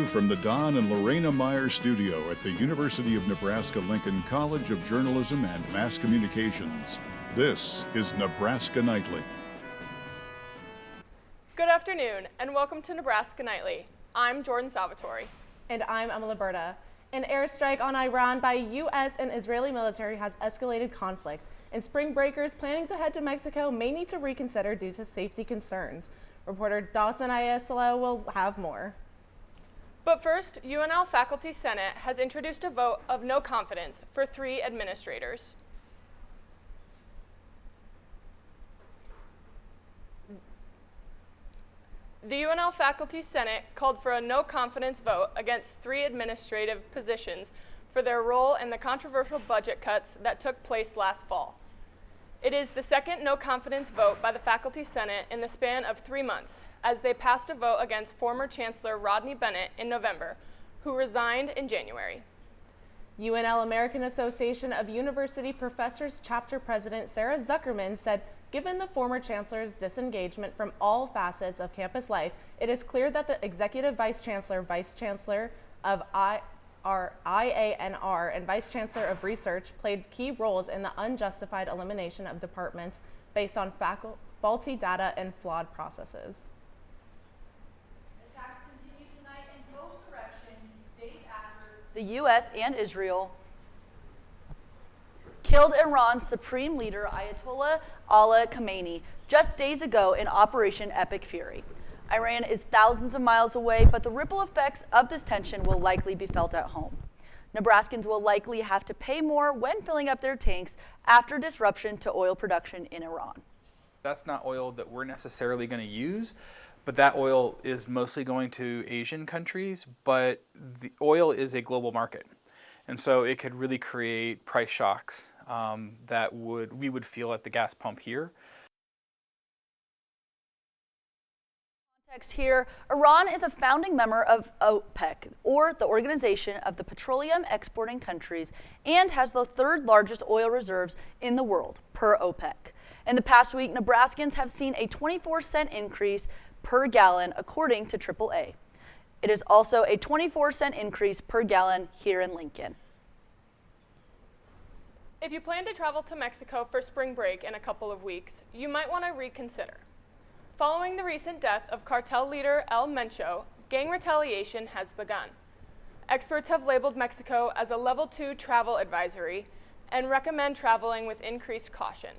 from the Don and Lorena Meyer studio at the University of Nebraska-Lincoln College of Journalism and Mass Communications, this is Nebraska Nightly. Good afternoon, and welcome to Nebraska Nightly. I'm Jordan Salvatore. And I'm Emma Liberta. An airstrike on Iran by U.S. and Israeli military has escalated conflict, and spring breakers planning to head to Mexico may need to reconsider due to safety concerns. Reporter Dawson Ieslo will have more. But first, UNL Faculty Senate has introduced a vote of no confidence for 3 administrators. The UNL Faculty Senate called for a no confidence vote against 3 administrative positions for their role in the controversial budget cuts that took place last fall. It is the second no confidence vote by the Faculty Senate in the span of 3 months, as they passed a vote against former Chancellor Rodney Bennett in November, who resigned in January. UNL American Association of University Professors Chapter President Sarah Zuckerman said, given the former chancellor's disengagement from all facets of campus life, it is clear that the executive vice chancellor of IANR, and vice chancellor of research played key roles in the unjustified elimination of departments based on faulty data and flawed processes. Attacks continue tonight in both directions, days after the U.S. and Israel killed Iran's supreme leader Ayatollah Ali Khamenei just days ago in Operation Epic Fury. Iran is thousands of miles away, but the ripple effects of this tension will likely be felt at home. Nebraskans will likely have to pay more when filling up their tanks after disruption to oil production in Iran. That's not oil that we're necessarily going to use, but that oil is mostly going to Asian countries, but the oil is a global market. And so it could really create price shocks that we would feel at the gas pump here. Context here, Iran is a founding member of OPEC, or the Organization of the Petroleum Exporting Countries, and has the 3rd largest oil reserves in the world, per OPEC. In the past week, Nebraskans have seen a 24-cent increase per gallon, according to AAA. It is also a 24-cent increase per gallon here in Lincoln. If you plan to travel to Mexico for spring break in a couple of weeks, you might want to reconsider. Following the recent death of cartel leader El Mencho, gang retaliation has begun. Experts have labeled Mexico as a level 2 travel advisory and recommend traveling with increased caution.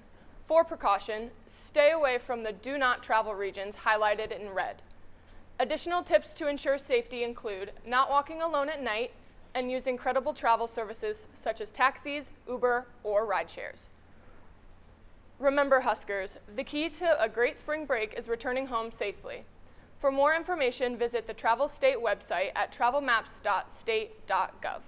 For precaution, stay away from the do not travel regions highlighted in red. Additional tips to ensure safety include not walking alone at night and using credible travel services such as taxis, Uber, or rideshares. Remember, Huskers, the key to a great spring break is returning home safely. For more information, visit the Travel State website at travelmaps.state.gov.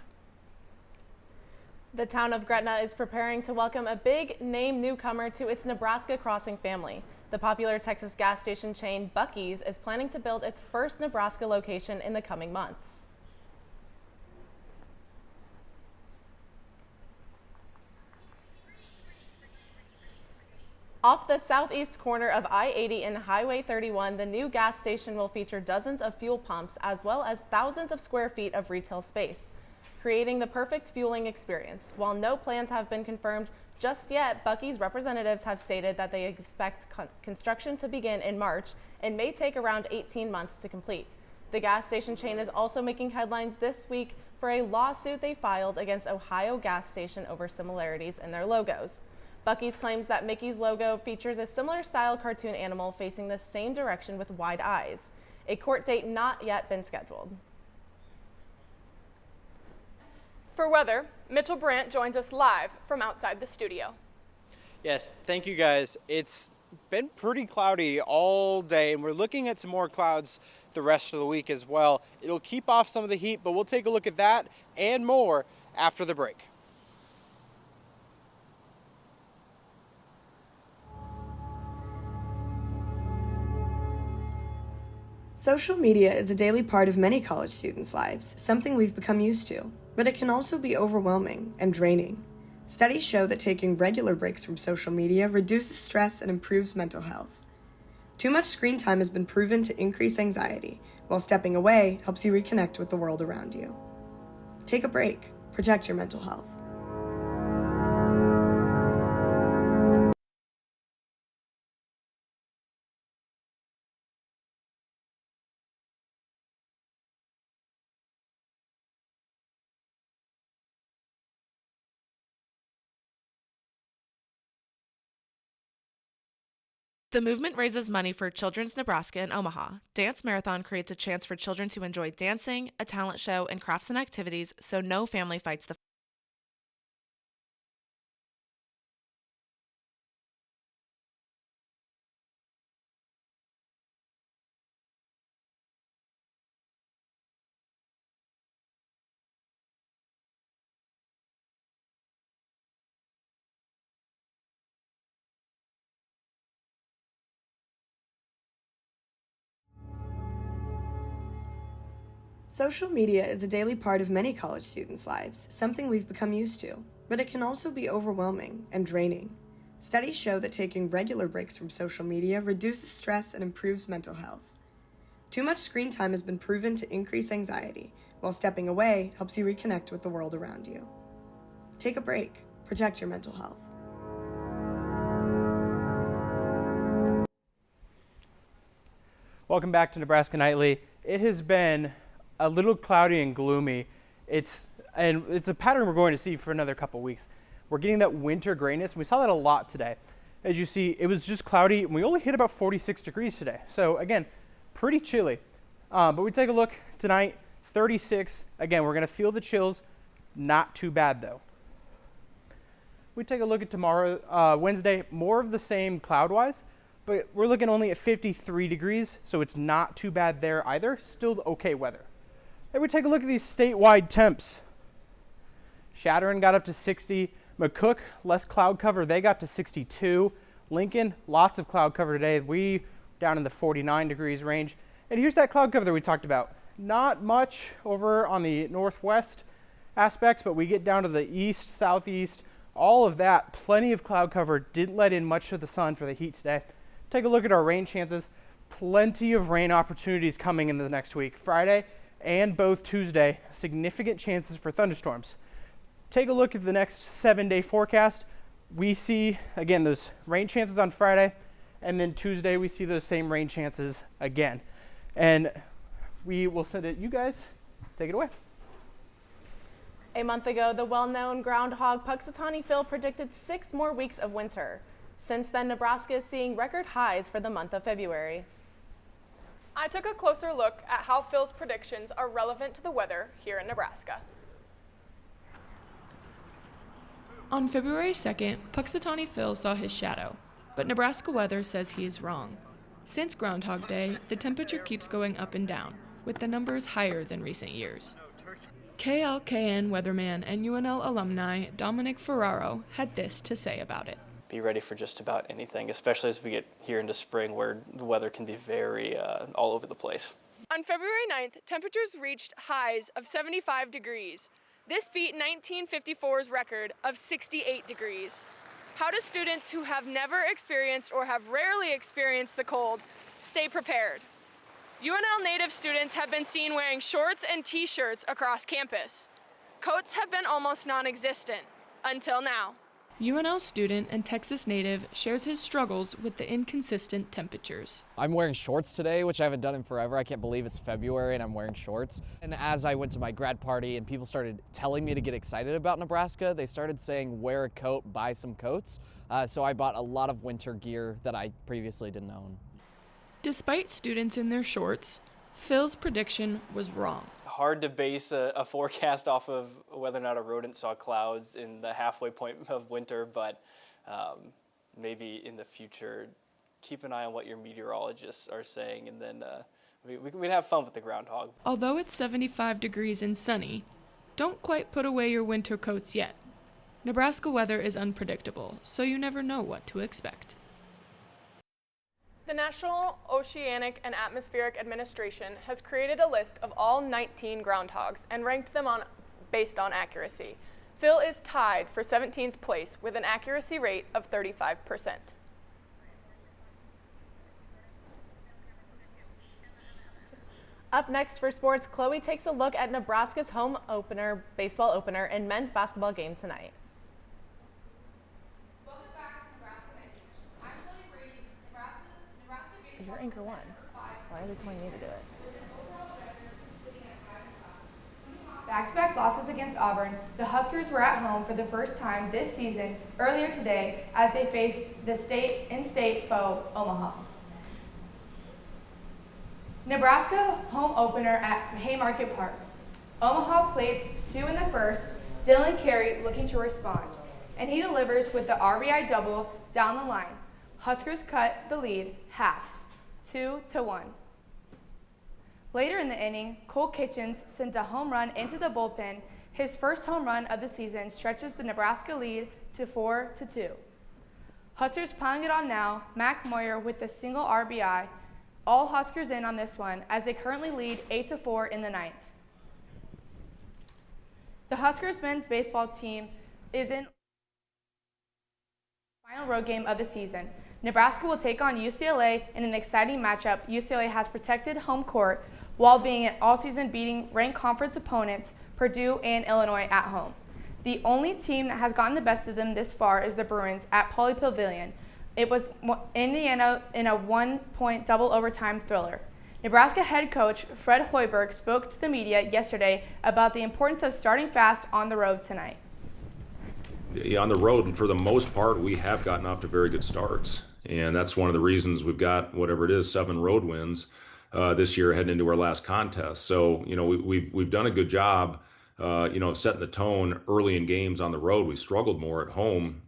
The town of Gretna is preparing to welcome a big-name newcomer to its Nebraska Crossing family. The popular Texas gas station chain Buc-ee's is planning to build its first Nebraska location in the coming months. Off the southeast corner of I-80 and Highway 31, the new gas station will feature dozens of fuel pumps as well as thousands of square feet of retail space, creating the perfect fueling experience. While no plans have been confirmed just yet, Buc-ee's representatives have stated that they expect construction to begin in March and may take around 18 months to complete. The gas station chain is also making headlines this week for a lawsuit they filed against Ohio Gas Station over similarities in their logos. Buc-ee's claims that Mickey's logo features a similar style cartoon animal facing the same direction with wide eyes. A court date not yet been scheduled. For weather, Mitchell Brandt joins us live from outside the studio. Yes, thank you guys. It's been pretty cloudy all day, and we're looking at some more clouds the rest of the week as well. It'll keep off some of the heat, but we'll take a look at that and more after the break. Social media is a daily part of many college students' lives, something we've become used to, but it can also be overwhelming and draining. Studies show that taking regular breaks from social media reduces stress and improves mental health. Too much screen time has been proven to increase anxiety, while stepping away helps you reconnect with the world around you. Take a break. Protect your mental health. The movement raises money for Children's Nebraska in Omaha. Dance Marathon creates a chance for children to enjoy dancing, a talent show, and crafts and activities so no family fights the Social media is a daily part of many college students' lives, something we've become used to, but it can also be overwhelming and draining. Studies show that taking regular breaks from social media reduces stress and improves mental health. Too much screen time has been proven to increase anxiety, while stepping away helps you reconnect with the world around you. Take a break. Protect your mental health. Welcome back to Nebraska Nightly. It has been a little cloudy and gloomy. It's a pattern we're going to see for another couple weeks. We're getting that winter grayness, and we saw that a lot today. As you see, it was just cloudy, and we only hit about 46 degrees today. So again, pretty chilly. But we take a look tonight, 36. Again, we're going to feel the chills. Not too bad though. We take a look at tomorrow, Wednesday, more of the same cloud-wise, but we're looking only at 53 degrees, so it's not too bad there either. Still okay weather. And we take a look at these statewide temps. Shattern got up to 60. McCook, less cloud cover, they got to 62. Lincoln, lots of cloud cover today. We down in the 49 degrees range. And here's that cloud cover that we talked about. Not much over on the northwest aspects, but we get down to the east, southeast, all of that. Plenty of cloud cover. Didn't let in much of the sun for the heat today. Take a look at our rain chances. Plenty of rain opportunities coming in the next week. Friday and both Tuesday, significant chances for thunderstorms. Take a look at the next 7-day forecast. We see, again, those rain chances on Friday, and then Tuesday we see those same rain chances again. And we will send it, you guys, take it away. A month ago, the well-known groundhog Puxatawny Phil predicted 6 more weeks of winter. Since then, Nebraska is seeing record highs for the month of February. I took a closer look at how Phil's predictions are relevant to the weather here in Nebraska. On February 2nd, Puxatawny Phil saw his shadow, but Nebraska weather says he is wrong. Since Groundhog Day, the temperature keeps going up and down, with the numbers higher than recent years. KLKN weatherman and UNL alumni Dominic Ferraro had this to say about it. Be ready for just about anything, especially as we get here into spring where the weather can be very all over the place. On February 9th, temperatures reached highs of 75 degrees. This beat 1954's record of 68 degrees. How do students who have never experienced or have rarely experienced the cold stay prepared? UNL native students have been seen wearing shorts and t-shirts across campus. Coats have been almost non-existent, until now. UNL student and Texas native shares his struggles with the inconsistent temperatures. I'm wearing shorts today, which I haven't done in forever. I can't believe it's February and I'm wearing shorts. And as I went to my grad party and people started telling me to get excited about Nebraska, they started saying, wear a coat, buy some coats. So I bought a lot of winter gear that I previously didn't own. Despite students in their shorts, Phil's prediction was wrong. Hard to base a forecast off of whether or not a rodent saw clouds in the halfway point of winter, but maybe in the future, keep an eye on what your meteorologists are saying, and then we'd have fun with the groundhog. Although it's 75 degrees and sunny, don't quite put away your winter coats yet. Nebraska weather is unpredictable, so you never know what to expect. The National Oceanic and Atmospheric Administration has created a list of all 19 groundhogs and ranked them based on accuracy. Phil is tied for 17th place with an accuracy rate of 35%. Up next for sports, Chloe takes a look at Nebraska's home opener, baseball opener, and men's basketball game tonight. Welcome back to Nebraska Nightly. I'm Chloe Brady, Nebraska baseball. You're anchor one. Why are they telling me to do it? Back-to-back losses against Auburn, the Huskers were at home for the first time this season earlier today as they faced the in-state foe, Omaha. Nebraska home opener at Haymarket Park. Omaha plays 2 in the first, Dylan Carey looking to respond, and he delivers with the RBI double down the line. Huskers cut the lead half, 2-1. Later in the inning, Cole Kitchens sent a home run into the bullpen. His first home run of the season stretches the Nebraska lead to 4-2. Huskers piling it on now, Mac Moyer with a single RBI. All Huskers in on this one as they currently lead 8-4 in the ninth. The Huskers men's baseball team is in final road game of the season. Nebraska will take on UCLA in an exciting matchup. UCLA has protected home court while being an all-season beating ranked conference opponents Purdue and Illinois at home. The only team that has gotten the best of them this far is the Bruins at Pauley Pavilion. It was Indiana in a 1-point double overtime thriller. Nebraska head coach Fred Hoiberg spoke to the media yesterday about the importance of starting fast on the road tonight. On the road, and for the most part, we have gotten off to very good starts. And that's one of the reasons we've got, whatever it is, 7 road wins this year heading into our last contest. So, we've done a good job, setting the tone early in games on the road. We struggled more at home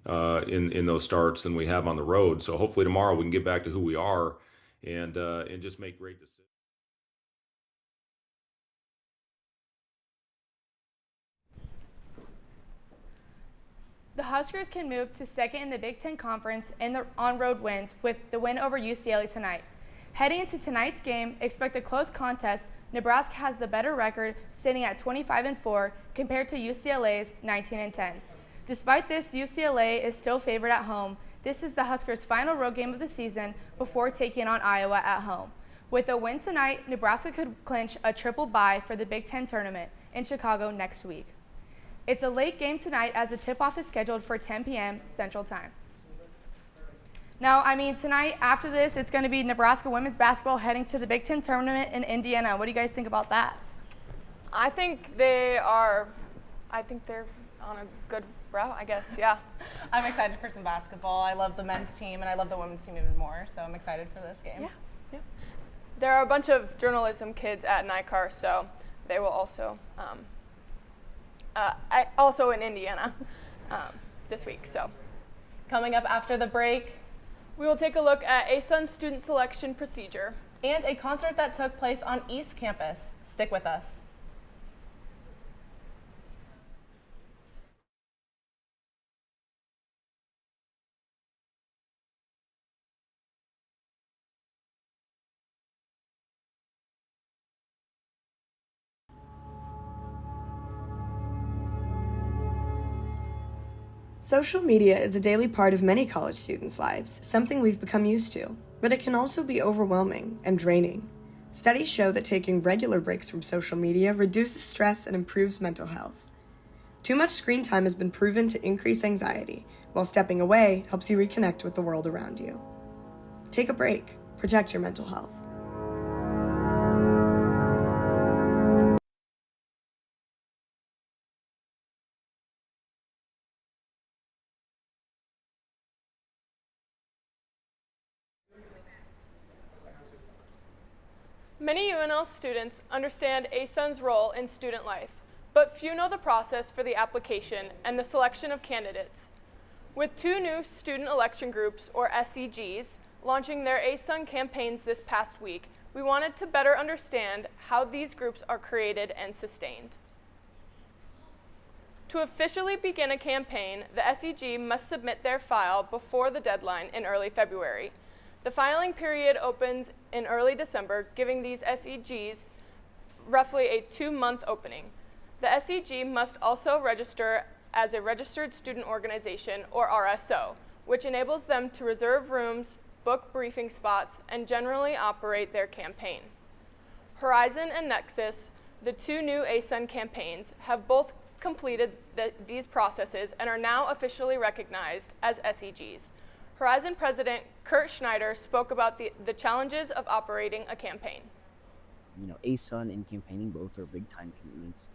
in those starts than we have on the road. So hopefully tomorrow we can get back to who we are and just make great decisions. The Huskers can move to second in the Big Ten Conference in the on-road wins with the win over UCLA tonight. Heading into tonight's game, expect a close contest. Nebraska has the better record, sitting at 25-4 compared to UCLA's 19-10. Despite this, UCLA is still favored at home. This is the Huskers' final road game of the season before taking on Iowa at home. With a win tonight, Nebraska could clinch a triple bye for the Big Ten tournament in Chicago next week. It's a late game tonight as the tip-off is scheduled for 10 p.m. Central Time. Now, tonight, after this, it's going to be Nebraska women's basketball heading to the Big Ten tournament in Indiana. What do you guys think about that? I think they're on a good route, I guess, yeah. I'm excited for some basketball. I love the men's team, and I love the women's team even more, so I'm excited for this game. Yeah. There are a bunch of journalism kids at NICAR, so they will also, also in Indiana this week, so. Coming up after the break, we will take a look at ASUN's student selection procedure. And a concert that took place on East Campus. Stick with us. Social media is a daily part of many college students' lives, something we've become used to, but it can also be overwhelming and draining. Studies show that taking regular breaks from social media reduces stress and improves mental health. Too much screen time has been proven to increase anxiety, while stepping away helps you reconnect with the world around you. Take a break. Protect your mental health. Many UNL students understand ASUN's role in student life, but few know the process for the application and the selection of candidates. With 2 new student election groups, or SEGs, launching their ASUN campaigns this past week, we wanted to better understand how these groups are created and sustained. To officially begin a campaign, the SEG must submit their file before the deadline in early February. The filing period opens in early December, giving these SEGs roughly a 2-month opening. The SEG must also register as a registered student organization, or RSO, which enables them to reserve rooms, book briefing spots, and generally operate their campaign. Horizon and Nexus, the two new ASUN campaigns, have both completed these processes and are now officially recognized as SEGs. Horizon President Kurt Schneider spoke about the challenges of operating a campaign. You know, ASUN and campaigning both are big time commitments.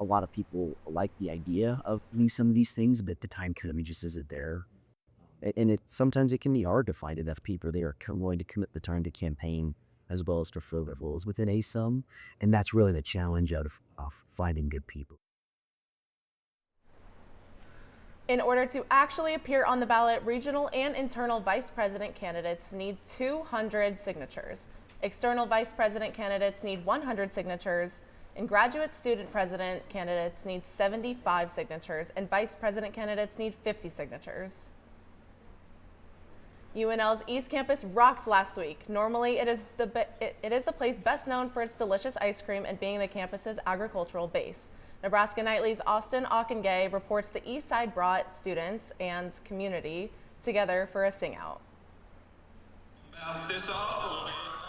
A lot of people like the idea of doing some of these things, but the time commitment just isn't there. And sometimes it can be hard to find enough people that are willing to commit the time to campaign as well as to fill their roles within ASUN. And that's really the challenge of finding good people. In order to actually appear on the ballot, regional and internal vice president candidates need 200 signatures. External vice president candidates need 100 signatures, and graduate student president candidates need 75 signatures, and vice president candidates need 50 signatures. UNL's East Campus rocked last week. Normally, it is the place best known for its delicious ice cream and being the campus's agricultural base. Nebraska Nightly's Austin Ockengay reports the East Side brought students and community together for a sing-out.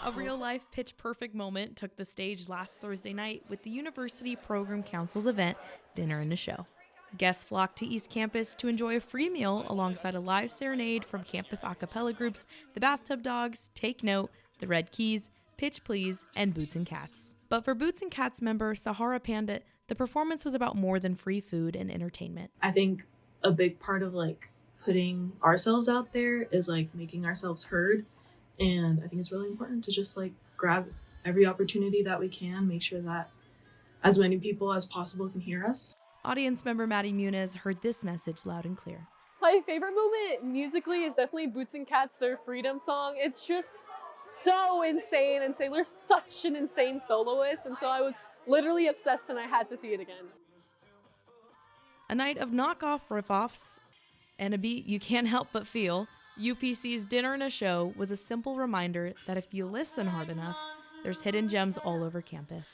A real-life pitch-perfect moment took the stage last Thursday night with the University Program Council's event, Dinner and a Show. Guests flocked to East Campus to enjoy a free meal alongside a live serenade from campus a cappella groups the Bathtub Dogs, Take Note, the Red Keys, Pitch Please, and Boots and Cats. But for Boots and Cats member Sahara Pandit, the performance was about more than free food and entertainment. I think a big part of putting ourselves out there is making ourselves heard. And I think it's really important to just grab every opportunity that we can, make sure that as many people as possible can hear us. Audience member Maddie Muniz heard this message loud and clear. My favorite moment musically is definitely Boots and Cats, their Freedom song. It's just so insane, and Sailor's such an insane soloist, and so I was literally obsessed and I had to see it again. A night of knockoff riff-offs and a beat you can't help but feel, UPC's Dinner and a Show was a simple reminder that if you listen hard enough, there's hidden gems all over campus.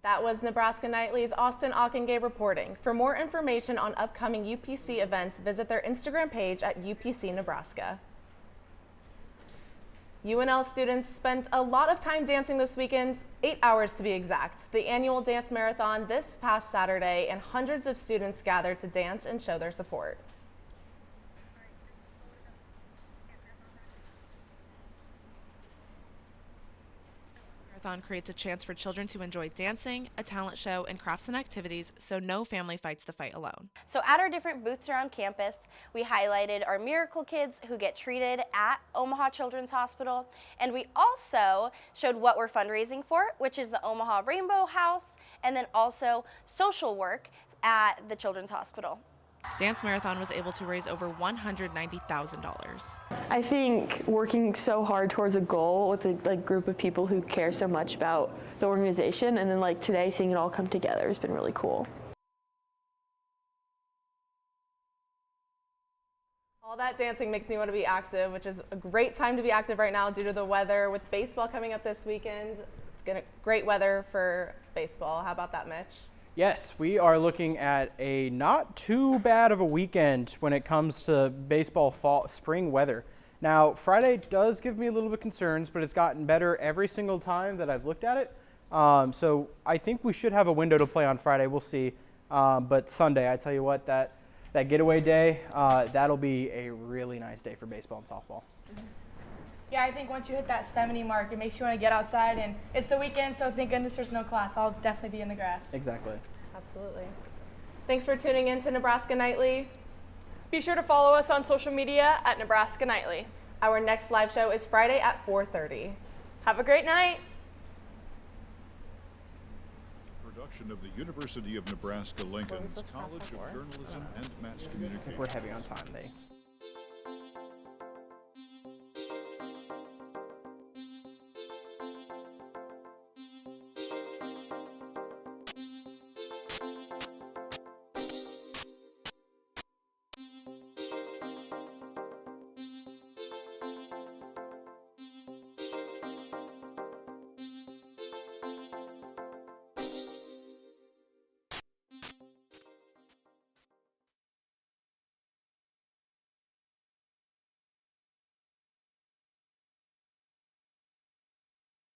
That was Nebraska Nightly's Austin Ockengay reporting. For more information on upcoming UPC events, visit their Instagram page at UPC Nebraska. UNL students spent a lot of time dancing this weekend, 8 hours to be exact. The annual dance marathon this past Saturday, and hundreds of students gathered to dance and show their support. Marathon creates a chance for children to enjoy dancing, a talent show, and crafts and activities, so no family fights the fight alone. So at our different booths around campus, we highlighted our Miracle Kids who get treated at Omaha Children's Hospital, and we also showed what we're fundraising for, which is the Omaha Rainbow House, and then also social work at the Children's Hospital. Dance Marathon was able to raise over $190,000. I think working so hard towards a goal with a group of people who care so much about the organization, and then today seeing it all come together has been really cool. All that dancing makes me want to be active, which is a great time to be active right now due to the weather. With baseball coming up this weekend, it's great weather for baseball. How about that, Mitch? Yes, we are looking at a not too bad of a weekend when it comes to baseball spring weather. Now, Friday does give me a little bit of concerns, but it's gotten better every single time that I've looked at it. So I think we should have a window to play on Friday. We'll see. But Sunday, I tell you what, that getaway day, that'll be a really nice day for baseball and softball. Yeah, I think once you hit that 70 mark, it makes you want to get outside, and it's the weekend, so thank goodness there's no class. I'll definitely be in the grass. Exactly. Absolutely. Thanks for tuning in to Nebraska Nightly. Be sure to follow us on social media at Nebraska Nightly. Our next live show is Friday at 4:30. Have a great night. Production of the University of Nebraska Lincoln's College of Journalism and Mass Communication. If we're heavy on time, they